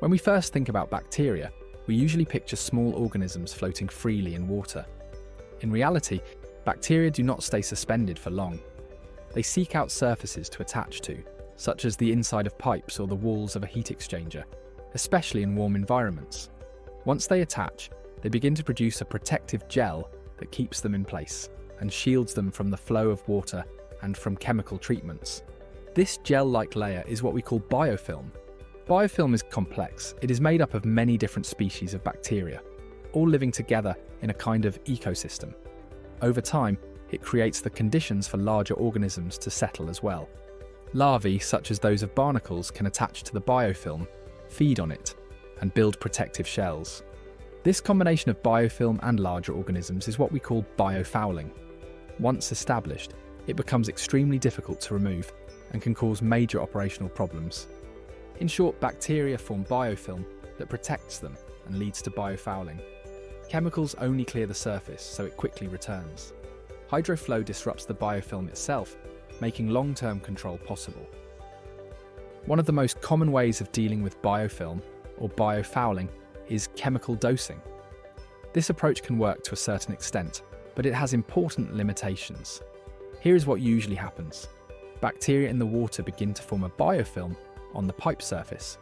When we first think about bacteria, we usually picture small organisms floating freely in water. In reality, bacteria do not stay suspended for long. They seek out surfaces to attach to, such as the inside of pipes or the walls of a heat exchanger, especially in warm environments. Once they attach, they begin to produce a protective gel that keeps them in place and shields them from the flow of water and from chemical treatments. This gel-like layer is what we call biofilm. Biofilm is complex. It is made up of many different species of bacteria, all living together in a kind of ecosystem. Over time, it creates the conditions for larger organisms to settle as well. Larvae, such as those of barnacles, can attach to the biofilm, feed on it, and build protective shells. This combination of biofilm and larger organisms is what we call biofouling. Once established, it becomes extremely difficult to remove and can cause major operational problems. In short, bacteria form biofilm that protects them and leads to biofouling. Chemicals only clear the surface, so it quickly returns. HydroFLOW disrupts the biofilm itself, making long-term control possible. One of the most common ways of dealing with biofilm, or biofouling, is chemical dosing. This approach can work to a certain extent, but it has important limitations. Here is what usually happens. Bacteria in the water begin to form a biofilm on the pipe surface.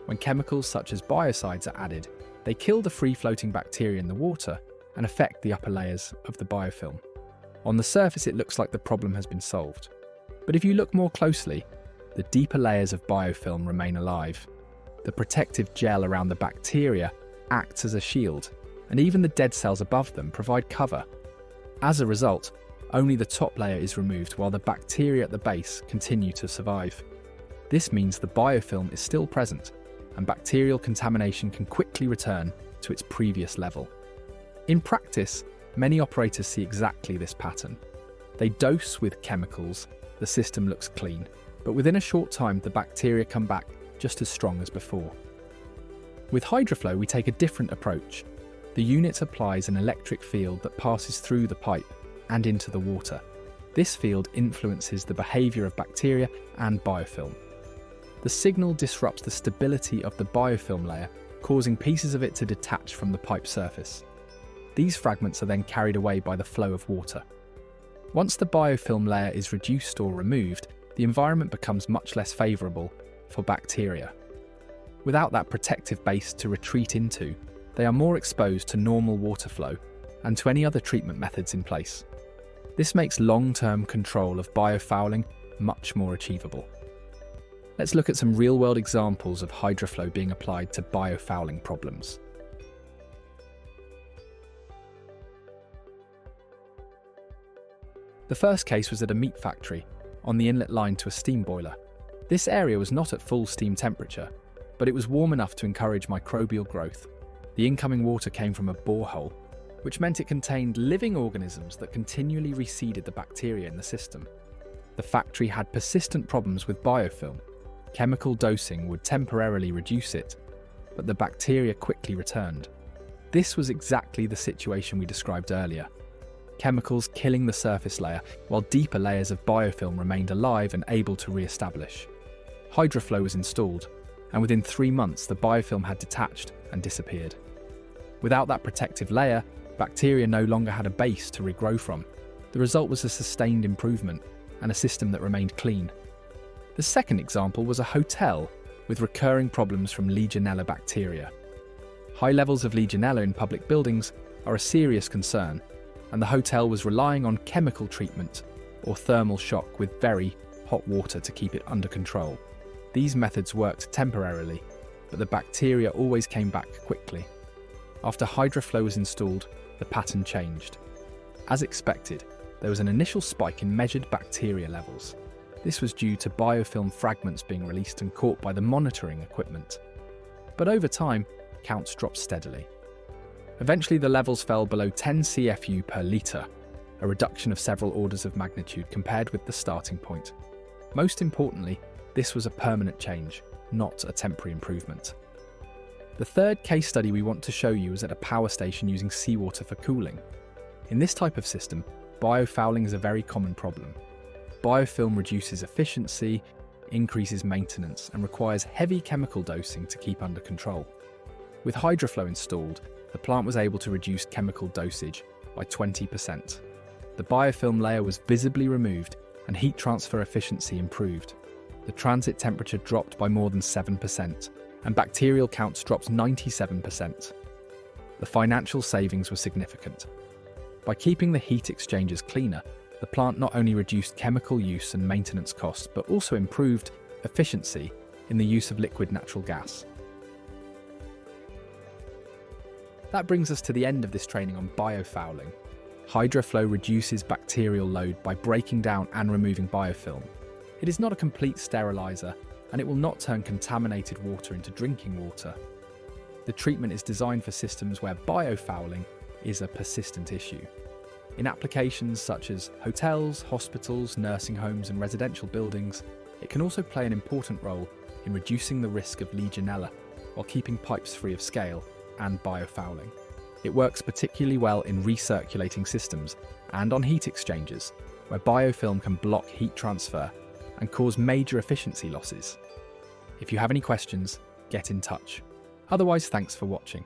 When chemicals such as biocides are added, they kill the free-floating bacteria in the water and affect the upper layers of the biofilm. On the surface, it looks like the problem has been solved. But if you look more closely, the deeper layers of biofilm remain alive. The protective gel around the bacteria acts as a shield, and even the dead cells above them provide cover. As a result, only the top layer is removed while the bacteria at the base continue to survive. This means the biofilm is still present, and bacterial contamination can quickly return to its previous level. In practice, many operators see exactly this pattern. They dose with chemicals, the system looks clean, but within a short time the bacteria come back just as strong as before. With HydroFLOW, we take a different approach. The unit applies an electric field that passes through the pipe and into the water. This field influences the behaviour of bacteria and biofilm. The signal disrupts the stability of the biofilm layer, causing pieces of it to detach from the pipe surface. These fragments are then carried away by the flow of water. Once the biofilm layer is reduced or removed, the environment becomes much less favourable for bacteria. Without that protective base to retreat into, they are more exposed to normal water flow and to any other treatment methods in place. This makes long-term control of biofouling much more achievable. Let's look at some real-world examples of HydroFLOW being applied to biofouling problems. The first case was at a meat factory, on the inlet line to a steam boiler. This area was not at full steam temperature, but it was warm enough to encourage microbial growth. The incoming water came from a borehole, which meant it contained living organisms that continually reseeded the bacteria in the system. The factory had persistent problems with biofilm. Chemical dosing would temporarily reduce it, but the bacteria quickly returned. This was exactly the situation we described earlier. Chemicals killing the surface layer, while deeper layers of biofilm remained alive and able to re-establish. HydroFLOW was installed, and within 3 months the biofilm had detached and disappeared. Without that protective layer, bacteria no longer had a base to regrow from. The result was a sustained improvement and a system that remained clean. The second example was a hotel with recurring problems from Legionella bacteria. High levels of Legionella in public buildings are a serious concern, and the hotel was relying on chemical treatment or thermal shock with very hot water to keep it under control. These methods worked temporarily, but the bacteria always came back quickly. After HydroFLOW was installed, the pattern changed. As expected, there was an initial spike in measured bacteria levels. This was due to biofilm fragments being released and caught by the monitoring equipment. But over time, counts dropped steadily. Eventually, the levels fell below 10 CFU per litre, a reduction of several orders of magnitude compared with the starting point. Most importantly, this was a permanent change, not a temporary improvement. The third case study we want to show you is at a power station using seawater for cooling. In this type of system, biofouling is a very common problem. Biofilm reduces efficiency, increases maintenance and requires heavy chemical dosing to keep under control. With HydroFLOW installed, the plant was able to reduce chemical dosage by 20%. The biofilm layer was visibly removed and heat transfer efficiency improved. The transit temperature dropped by more than 7%, and bacterial counts dropped 97%. The financial savings were significant. By keeping the heat exchangers cleaner, the plant not only reduced chemical use and maintenance costs, but also improved efficiency in the use of liquid natural gas. That brings us to the end of this training on biofouling. HydroFLOW reduces bacterial load by breaking down and removing biofilm. It is not a complete sterilizer, and it will not turn contaminated water into drinking water. The treatment is designed for systems where biofouling is a persistent issue. In applications such as hotels, hospitals, nursing homes, and residential buildings, it can also play an important role in reducing the risk of Legionella while keeping pipes free of scale and biofouling. It works particularly well in recirculating systems and on heat exchangers, where biofilm can block heat transfer and cause major efficiency losses. If you have any questions, get in touch. Otherwise, thanks for watching.